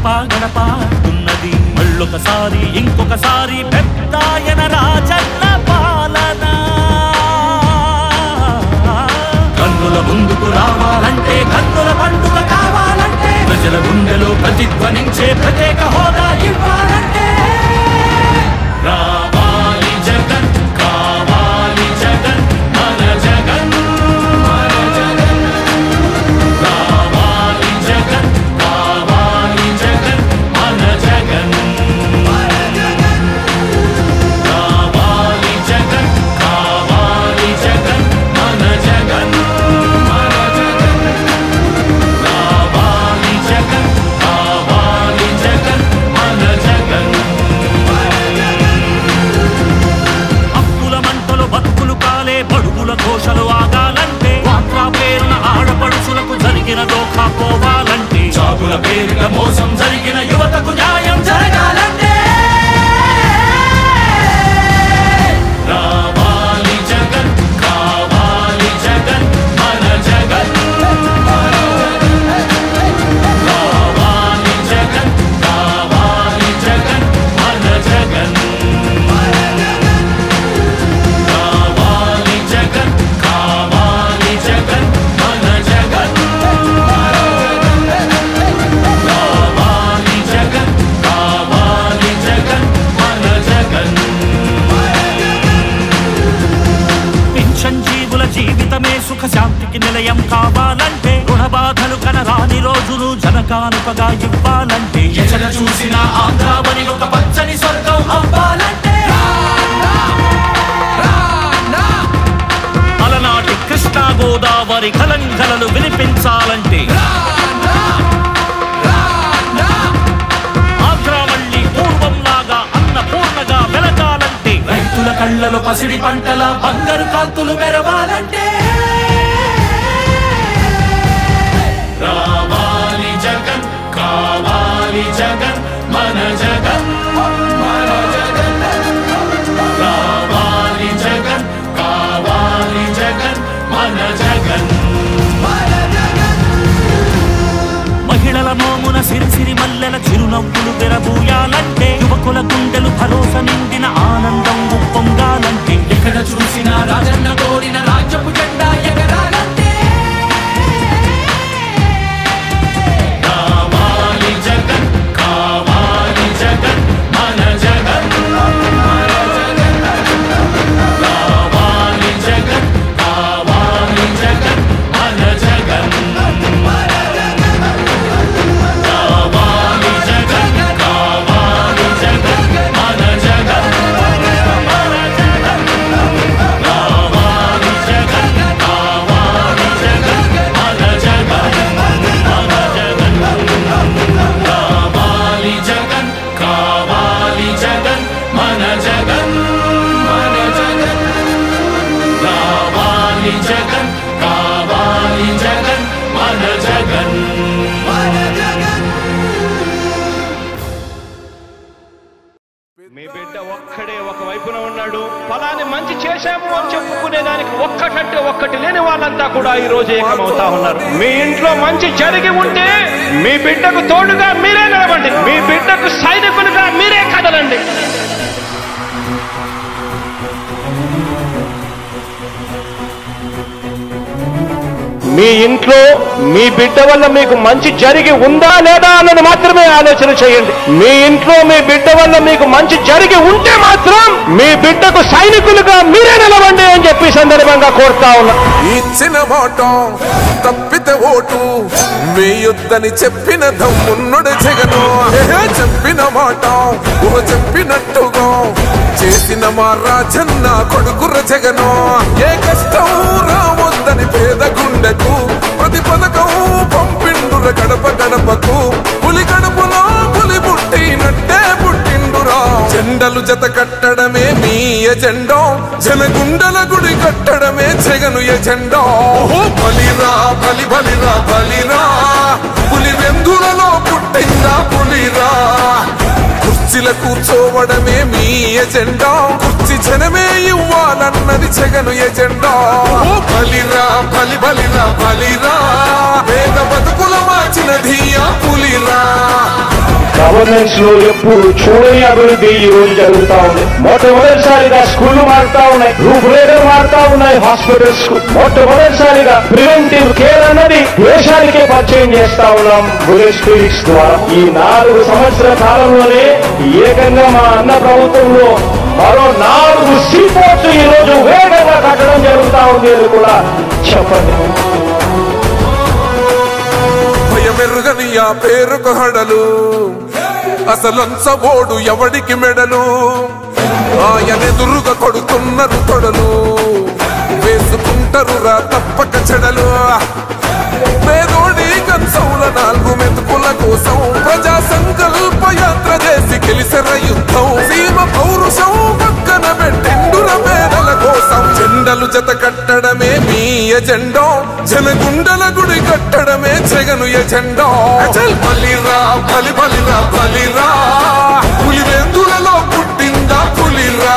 గడప గడప ఉన్నది మళ్ళొకసారి ఇంకొకసారి పెద్దాయన రాజన్న పాలన కన్నుల ముందుకు రావాలంటే కన్నుల పండుగ కావాలంటే ప్రజల గుండెలో ప్రతిధ్వనించే ప్రత్యేక హోదా ఇవ్వాలంటే రావాలి జగన్ కావాలి జగన్ మన జగన్ మన జగన్ రావాలి జగన్ కావాలి జగన్ మన జగన్ రావాలి జగన్ కావాలి జగన్ మన జగన్ మన జగన్ రావాలి జగన్ కావాలి జగన్ మన జగన్ అప్పుల మంటలు బతుకులు కాలే బడుగుల ఘోషలు ఆగాలంటే వాట్రా పేరున ఆడపడుచులకు జరిగిన దోఖా పోవాలంటే జాబుల పేరిట మోసం జరిగిన యువతకు న్యాయం జరగాలంటే రావాలి జగన్ కావాలి జగన్ మన జగన్ రావాలి జగన్ కావాలి జగన్ మన జగన్ రావాలి జగన్ కావాలి జగన్ మన జగన్ రావాలి జగన్ కావాలి జగన్ మన జగన్ పింఛన్ జీవుల జీవితమే సుఖ శాంతికి నిలయం కావాలంటే రుణ బాధలు కనరాని రోజులు జనకానుకగా ఇవ్వాలంటే ఎక్కడ చూసినా ఆంధ్రావని ఒక పచ్చని స్వర్గం అవ్వాలంటే అలనాటి కృష్ణా గోదావరి కలంకలలు వినిపించాలంటే ఆంధ్రా మళ్ళీ పూర్వంలాగా అన్నపూర్ణగా వెలగాలంటే రైతుల కళ్ళలో పసిడి పంటల బంగారు కాంతులు మెరవాలంటే రావాలి జగన్ కావాలి జగన్ మన జగన్ మన జగన్ రావాలి జగన్ కావాలి జగన్ మన జగన్ మహిళల మోమున సిరిసిరి మల్లెల చిరునవ్వులు తెరబూయాలంటే యువకుల గుండెలు భరోసా నిండిన ఆనందం ఉప్పొంగాలంటే ఎక్కడ చూసినా రాజన్న కోరిన రాజ్యపు జెండా ఎగరాలంటే రావాలి జగన్ కావాలి జగన్ మన జగన్ మన జగన్ రావాలి జగన్ కావాలి జగన్ మన జగన్ రావాలి జగన్ కావాలి జగన్ మన జగన్ రావాలి జగన్ కావాలి జగన్ మన జగన్ మన జగన్ రావాలి జగన్ కావాలి జగన్ మన జగన్ మన జగన్ రావాలి జగన్ కావాలి జగన్ మన జగన్ మన జగన్ మీ బిడ్డ ఒక్కడే ఒక వైపున ఉన్నాడు. ఫలాన్ని మంచి చేశాము అని చెప్పుకునే దానికి ఒక్కటంటే ఒక్కటి లేని వాళ్ళంతా కూడా ఈ రోజు ఏకమవుతా ఉన్నారు. మీ ఇంట్లో మంచి జరిగి ఉంటే మీ బిడ్డకు తోడుగా మీరే నిలబండి, మీ బిడ్డకు సైనికులుగా మీరే కదలండి. మీ ఇంట్లో మీ బిడ్డ వల్ల మీకు మంచి జరిగి ఉందా లేదా అన్నది మాత్రమే ఆలోచన చేయండి. మీ ఇంట్లో మీ బిడ్డ వల్ల మీకు మంచి జరిగి ఉంటే మాత్రం మీ బిడ్డకు సైనికులుగా మీరే నిలవండి అని చెప్పి సందర్భంగా కోరుతా ఉన్నా. ఇచ్చిన మాట తప్పితే ఓటు వేయొద్దని చెప్పిన దమ్మున్నడు జగను. చెప్పిన మాట చెప్పినట్టుగా చేసిన మా రాజన్న కొడుకుర జగను. ఏ కష్టం రావద్దని పేద గుండెకు ప్రతి పథకం పంపిండుర గడప గడపకు. పులి గడపలో పులి పుట్టినట్టే పుట్టిండురా. జెండలు జత కట్టడమే మీ ఎజెండా, జనగుండల గుడి కట్టడమే జగను ఎజెండా. బలిరా బలి బలిరా బలిరా, పులి వెందులలో పుట్టిందా పులిరా. కుర్చీల కూర్చోవడమే మీ ఎజెండా, కుర్చీ జనమే ఇవ్వాలన్నది జగను ఎజెండా. బలిరా బలి బలిరా బలిరా, పేద బతుకుల మార్చిన ధీయా పులిరా. గవర్నెన్స్ లో ఎప్పుడు చూడని అభివృద్ధి ఈ రోజు జరుగుతా ఉంది. మొట్టమొదటిసారిగా స్కూళ్లు మారుతా ఉన్నాయి, రూపురేఖలు మారుతా ఉన్నాయి. హాస్పిటల్స్ మొట్టమొదటిసారిగా ప్రివెంటివ్ కేర్ అన్నది దేశానికే పరిచయం చేస్తా ఉన్నాం బుల్లెట్ క్లినిక్స్ ద్వారా. ఈ 4 సంవత్సరాల కాలంలోనే ఏకంగా మా అన్న ప్రభుత్వంలో మరో 4 సీపోర్ట్స్ ఈ రోజు వేగంగా కట్టడం జరుగుతా ఉంది అని కూడా చెప్పండి. భయమెరుగని ఆ పేరుకు హడలు, అసలంచబోడు ఎవడికి మెడలు, ఆయనెదురుగా కొడుతున్నారు తొడలు, వేసుకుంటారు రా తప్పక చెడలు. పేదోడి కంచౌల 4 మెతుకుల కోసం ప్రజా సంకల్ప యాత్ర చేసి గెలిసెర యుద్ధం. సీమ పౌరుషం పక్కన పెట్టిండుర పేదల కోసం. జెండలు జత కట్టడమే మీ ఎజెండా, జనగుండల గుడి కట్టడమే జగను ఎజెండా. బలిరా బలి బలిరా బలిరా, పులివెందులలో పుట్టిందా పులిరా.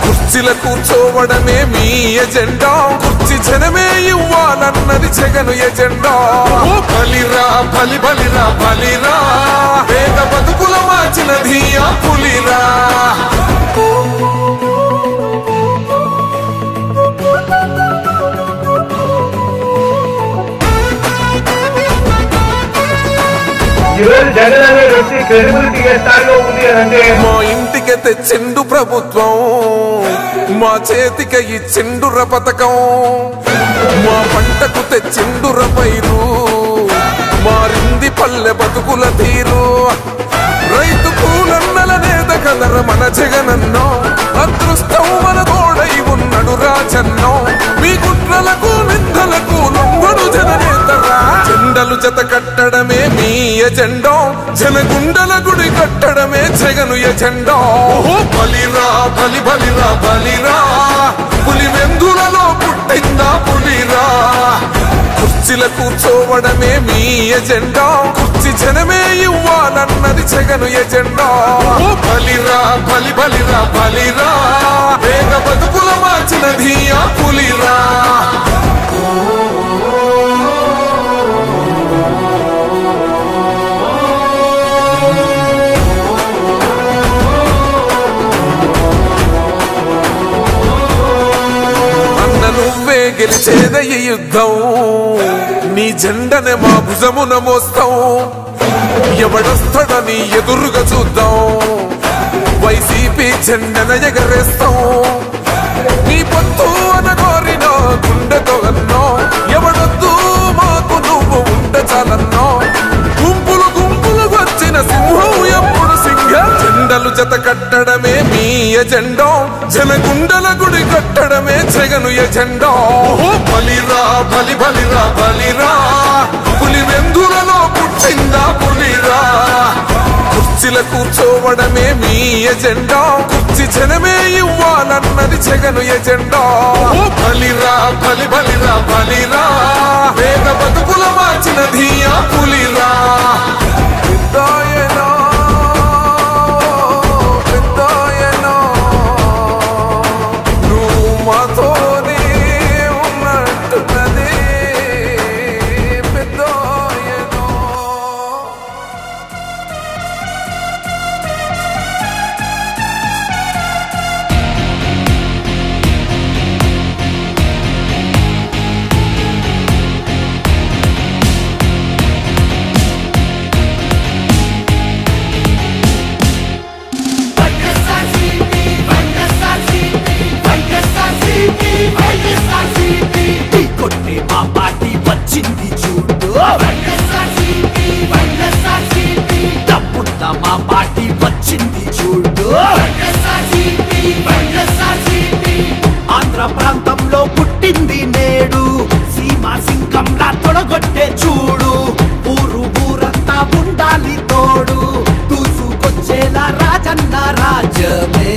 కుర్చీల కూర్చోవడమే మీ ఎజెండా, కుర్చీ జనమే ఇవ్వాలన్నది జగను ఎజెండా. బలిరా బలి బలిరా బలిరా, పేద బతుకుల మార్చినది ఆ పులిరా. జగన్ అనే వ్యక్తి క్రెడిబిలిటీ ఏ స్థాయిలో ఉంది అంటే, మా ఇంటికి తెచ్చిండు ప్రభుత్వం, మా చేతికి ఇచ్చిండుర పథకం, మా పంటకు తెచ్చిండుర పైరు, మారింది పల్లె బతుకుల తీరు. రైతు కూలన్నల నేత కదర మన జగనన్నో, అదృష్టం మన తోడై ఉన్నడు రాజన్నో. మీ కుట్రలకు నిందలకు లొంగడు జననేతరా. జెండలు జత కట్టడమే మీ ఎజెండా, జనగుండల గుడి కట్టడమే జగను ఎజెండా. బలిరా బలి బలిరా బలిరా, పులివెందులలో పుట్టిందా పులిరా. కుర్చీల కూర్చోవడమే మీ ఎజెండా, కుర్చీ జనమే ఇవ్వాలన్నది జగను ఎజెండా. బలిరా బలి బలిరా బలిరా, వేగ బతుకుల మార్చినది ఆ పులిరా. నువ్వే గెలిచేద ఈ యుద్ధం, నీ జెండనే మా భుజమున మోస్తాం. ఎవడొస్తాడని ఎదురుగా చూద్దాం, వైసీపీ జెండన ఎగరేస్తాం. నీ పొత్తు అనగోరిన గుండెతో అన్నో, ఎవడొద్దు మాకు నువ్వు ఉంటే చాలన్నో. గుంపులు గుంపులు వచ్చిన సింహం ఎప్పుడు సింహ. జెండలు జత కట్టడమే మీ ఎజెండా, జనగుండల గుడి కట్టడమే జగను ఎజెండా. బలిరా బలి బలిరా బలిరా, పులివెందులలో పుట్టిందా పులిరా. కుర్చీల కూర్చోవడమే మీ ఎజెండా, కుర్చీ జనమే ఇవ్వాలన్నది జగను ఎజెండా. బలిరా బలి బలిరా బలిరా, పేద బతుకుల మార్చినది ఆ పులిరా. ఆంధ్ర ప్రాంతంలో పుట్టింది నేడు, సీమా సింగంలా తొడగొట్టే చూడు. ఊరు ఊరంతా ఉండాలి తోడు, దూసుకొచ్చేలా రాజన్న రాజ్యమే.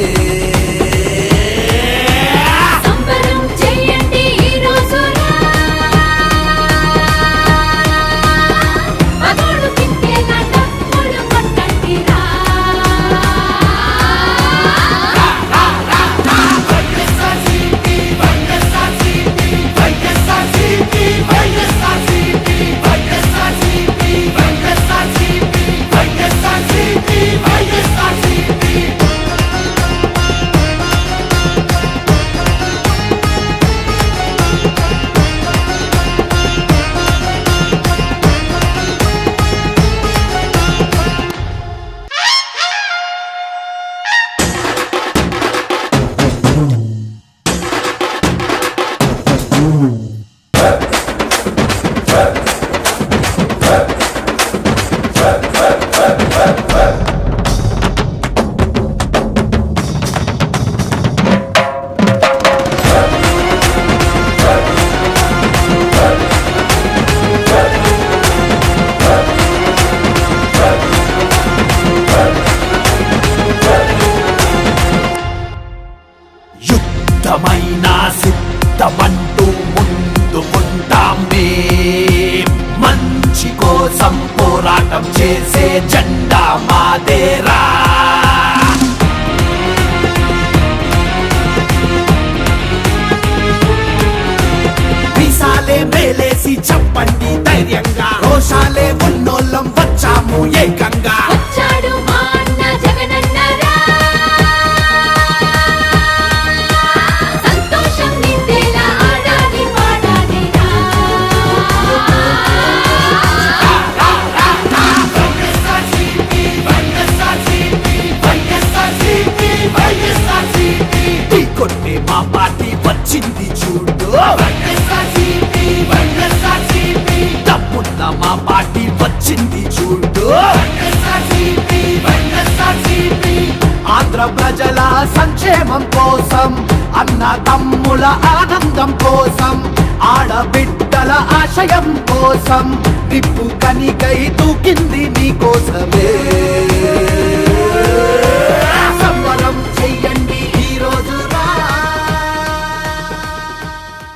యుద్ధమైన సిద్ధమంటూ ముందుకుంటాం మేం మంచి కోసం పోరాటం చేసే జెండా మాదేరా మీసాలే మేలేసి చెప్పండి ధైర్యంగా రోషాలే ఉన్నోళ్ళం వచ్చాము ఏకంగా వచ్చాడు మా అన్న జగనన్నరా సంతోషం నిండేలా ఆడాలి పాడాలిరా టీ కొట్టే మా పార్టీ వచ్చింది చూడు తప్పున్న మా పార్టీ వచ్చింది చూడు ఆంధ్ర ప్రజల సంక్షేమం కోసం అన్న తమ్ముల ఆనందం కోసం ఆడబిడ్డల ఆశయం కోసం నిప్పు కనికై తూకింది